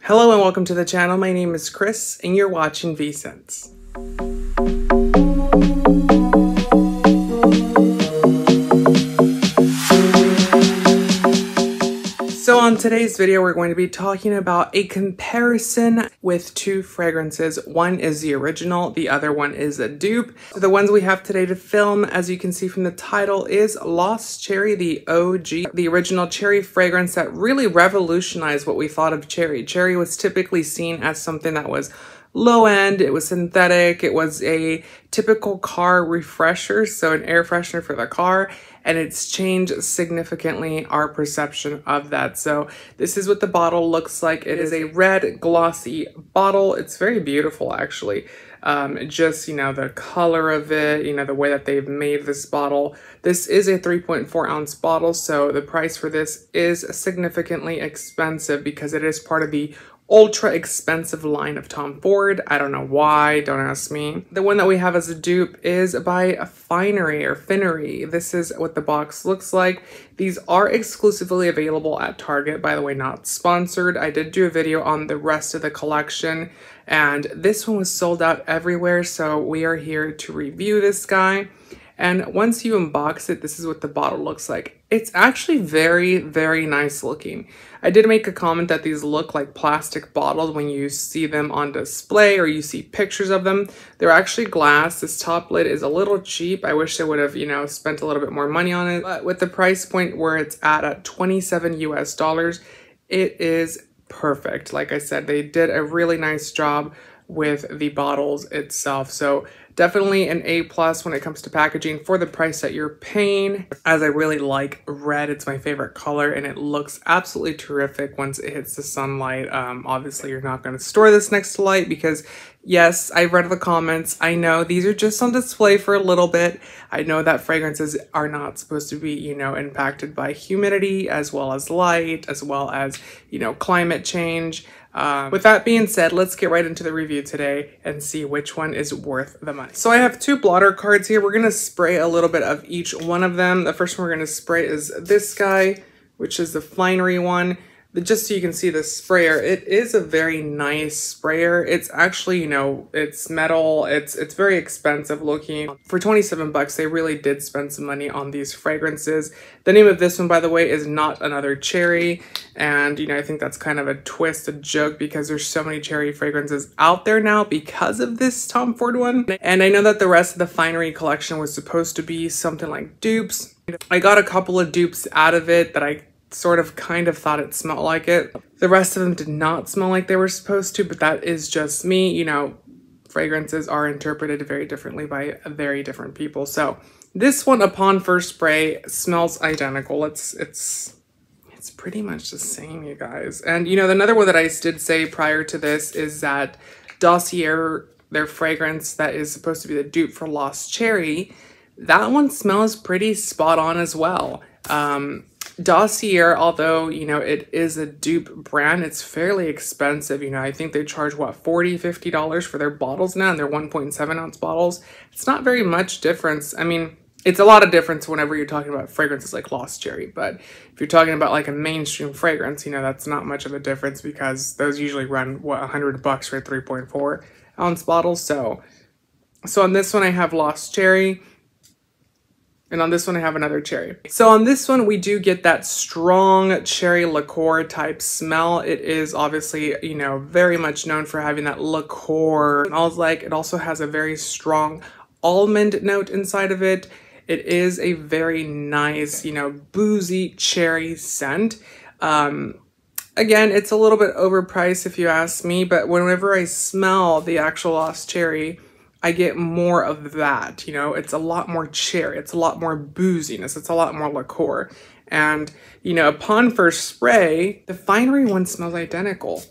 Hello and welcome to the channel. My name is Chris and you're watching V-Scents. So on today's video, we're going to be talking about a comparison with two fragrances. One is the original, the other one is a dupe. So the ones we have today to film, as you can see from the title, is Lost Cherry, the OG, the original cherry fragrance that really revolutionized what we thought of cherry. Cherry was typically seen as something that was low end, it was synthetic, it was a typical car refresher, so an air freshener for the car, and it's changed significantly our perception of that. So this is what the bottle looks like. It is a red glossy bottle. It's very beautiful actually. Just, you know, the color of it, you know, the way that they've made this bottle. This is a 3.4 ounce bottle, so the price for this is significantly expensive because it is part of the ultra expensive line of Tom Ford. I don't know why, don't ask me. The one that we have as a dupe is by Finery or Finery. This is what the box looks like. These are exclusively available at Target, by the way, not sponsored. I did do a video on the rest of the collection and this one was sold out everywhere, so we are here to review this guy. And once you unbox it, this is what the bottle looks like. It's actually very, very nice looking. I did make a comment that these look like plastic bottles when you see them on display or you see pictures of them. They're actually glass. This top lid is a little cheap. I wish they would have, you know, spent a little bit more money on it. But with the price point where it's at 27 US dollars, it is perfect. Like I said, they did a really nice job with the bottles itself. So definitely an A+ when it comes to packaging for the price that you're paying, as I really like red. It's my favorite color and it looks absolutely terrific once it hits the sunlight. Obviously you're not going to store this next to light because yes, I've read the comments. I know these are just on display for a little bit. I know that fragrances are not supposed to be, you know, impacted by humidity as well as light, as well as, you know, climate change. With that being said, let's get right into the review today and see which one is worth the money. So I have two blotter cards here. We're going to spray a little bit of each one of them. The first one we're going to spray is this guy, which is the Finery one. Just so you can see the sprayer, it is a very nice sprayer. It's actually, you know, it's metal. It's very expensive looking. For 27 bucks, they really did spend some money on these fragrances. The name of this one, by the way, is Not Another Cherry. And, you know, I think that's kind of a twist, a joke, because there's so many cherry fragrances out there now because of this Tom Ford one. And I know that the rest of the Finery collection was supposed to be something like dupes. I got a couple of dupes out of it that I sort of kind of thought it smelled like it. The rest of them did not smell like they were supposed to, but that is just me. You know, fragrances are interpreted very differently by very different people. So this one, upon first spray, smells identical. It's pretty much the same, you guys. And you know, another one that I did say prior to this is that Dossier, their fragrance that is supposed to be the dupe for Lost Cherry, that one smells pretty spot on as well. Dossier, although, you know, it is a dupe brand, it's fairly expensive. You know, I think they charge, what, $40, $50 for their bottles now, and they're 1.7 ounce bottles. It's not very much difference. I mean, it's a lot of difference whenever you're talking about fragrances like Lost Cherry, but if you're talking about like a mainstream fragrance, you know, that's not much of a difference because those usually run, what, 100 bucks for a 3.4 ounce bottle. So on this one, I have Lost Cherry. And on this one, I have another cherry. So on this one, we do get that strong cherry liqueur type smell. It is obviously, you know, very much known for having that liqueur. It smells like it also has a very strong almond note inside of it. It is a very nice, you know, boozy cherry scent. Again, it's a little bit overpriced if you ask me, but whenever I smell the actual Lost Cherry, I get more of that, you know, it's a lot more cherry, it's a lot more booziness, it's a lot more liqueur. And, you know, upon first spray, the Finery one smells identical.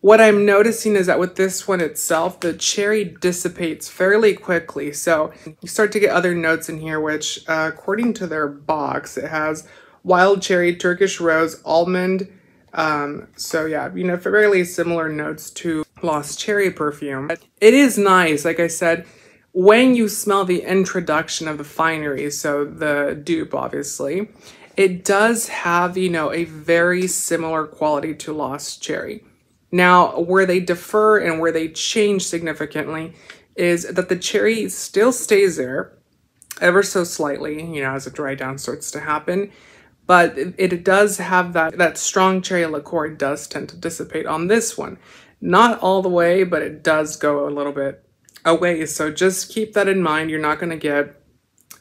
What I'm noticing is that with this one itself, the cherry dissipates fairly quickly. So you start to get other notes in here, which according to their box, it has wild cherry, Turkish rose, almond. So yeah, you know, fairly similar notes to Lost Cherry perfume. It is nice, like I said, when you smell the introduction of the Finery, so the dupe obviously, it does have, you know, a very similar quality to Lost Cherry. Now, where they differ and where they change significantly is that the cherry still stays there ever so slightly, you know, as a dry down starts to happen. But it does have that strong cherry liqueur does tend to dissipate on this one. Not all the way, but it does go a little bit away. So just keep that in mind. You're not going to get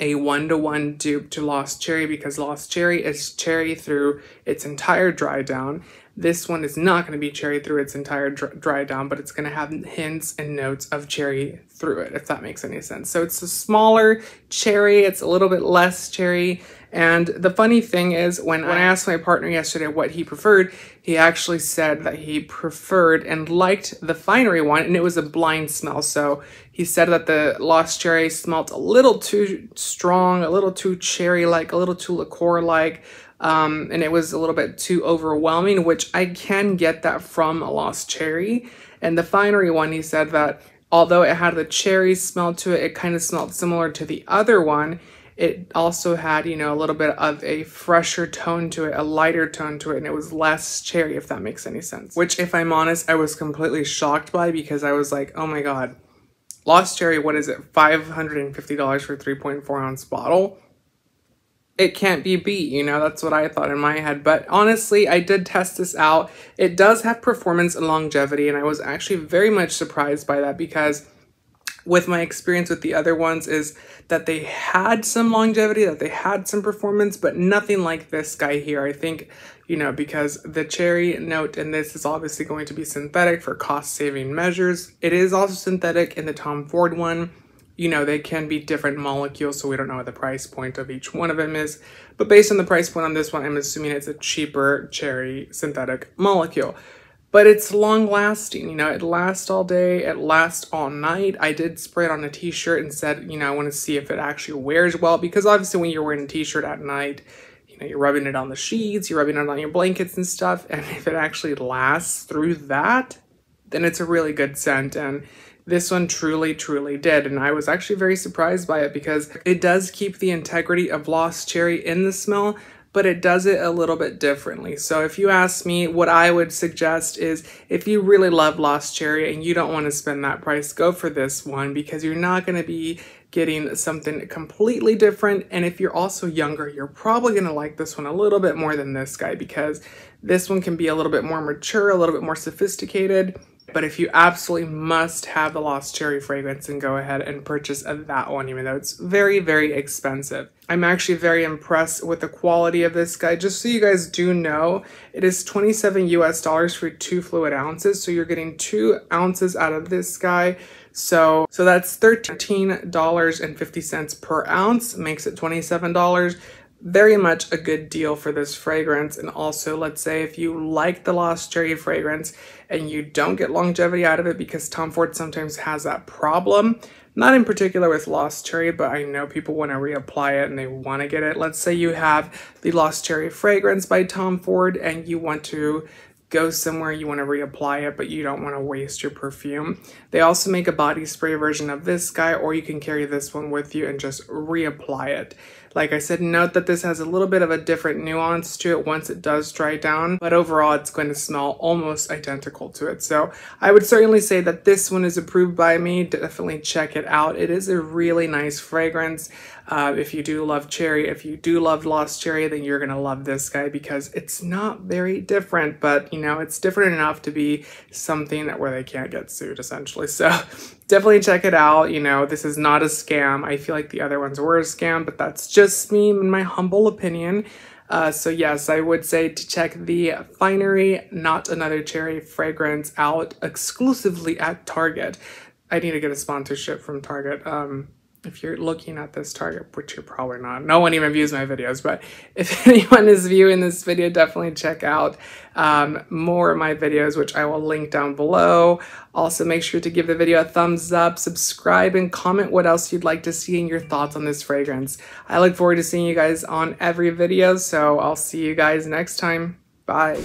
a one-to-one dupe to Lost Cherry because Lost Cherry is cherry through its entire dry down. This one is not going to be cherry through its entire dry down, but it's going to have hints and notes of cherry through it, if that makes any sense. So it's a smaller cherry, it's a little bit less cherry. And the funny thing is, when I asked my partner yesterday what he preferred, he actually said that he preferred and liked the Finery one, and it was a blind smell. So he said that the Lost Cherry smelled a little too strong, a little too cherry-like, a little too liqueur-like. And it was a little bit too overwhelming, which I can get that from a Lost Cherry. And the Finery one, he said that although it had the cherry smell to it, it kind of smelled similar to the other one. It also had, you know, a little bit of a fresher tone to it, a lighter tone to it, and it was less cherry, if that makes any sense. Which, if I'm honest, I was completely shocked by because I was like, oh my God, Lost Cherry, what is it, $550 for a 3.4 ounce bottle? It can't be beat, you know, that's what I thought in my head. But honestly, I did test this out. It does have performance and longevity, and I was actually very much surprised by that because with my experience with the other ones is that they had some longevity, that they had some performance, but nothing like this guy here. I think, you know, because the cherry note in this is obviously going to be synthetic for cost-saving measures. It is also synthetic in the Tom Ford one. You know, they can be different molecules, so we don't know what the price point of each one of them is. But based on the price point on this one, I'm assuming it's a cheaper cherry synthetic molecule. But it's long lasting, you know, it lasts all day, it lasts all night. I did spray it on a t-shirt and said, you know, I want to see if it actually wears well, because obviously when you're wearing a t-shirt at night, you know, you're rubbing it on the sheets, you're rubbing it on your blankets and stuff. And if it actually lasts through that, then it's a really good scent. And this one truly, truly did. And I was actually very surprised by it because it does keep the integrity of Lost Cherry in the smell, but it does it a little bit differently. So if you ask me, what I would suggest is if you really love Lost Cherry and you don't want to spend that price, go for this one because you're not going to be getting something completely different. And if you're also younger, you're probably going to like this one a little bit more than this guy because this one can be a little bit more mature, a little bit more sophisticated. But if you absolutely must have the Lost Cherry fragrance, then go ahead and purchase that one, even though it's very, very expensive. I'm actually very impressed with the quality of this guy. Just so you guys do know, it is $27 US for 2 fluid ounces. So you're getting 2 ounces out of this guy. So that's $13.50 per ounce, makes it $27. Very much a good deal for this fragrance. And also, let's say if you like the Lost Cherry fragrance and you don't get longevity out of it, because Tom Ford sometimes has that problem, not in particular with Lost Cherry, but I know people want to reapply it and they want to get it. Let's say you have the Lost Cherry fragrance by Tom Ford and you want to go somewhere, you want to reapply it, but you don't want to waste your perfume. They also make a body spray version of this guy, or you can carry this one with you and just reapply it. Like I said, note that this has a little bit of a different nuance to it once it does dry down, but overall it's going to smell almost identical to it. So I would certainly say that this one is approved by me. Definitely check it out. It is a really nice fragrance. If you do love cherry, if you do love Lost Cherry, then you're going to love this guy because it's not very different, but you know, it's different enough to be something where they can't get sued essentially. So definitely check it out. You know, this is not a scam. I feel like the other ones were a scam, but that's just me in my humble opinion. So yes, I would say to check the Finery Not Another Cherry fragrance out exclusively at Target. I need to get a sponsorship from Target. If you're looking at this Target, which you're probably not, no one even views my videos, but if anyone is viewing this video, definitely check out more of my videos, which I will link down below. Also, make sure to give the video a thumbs up, subscribe, and comment what else you'd like to see and your thoughts on this fragrance. I look forward to seeing you guys on every video, so I'll see you guys next time. Bye.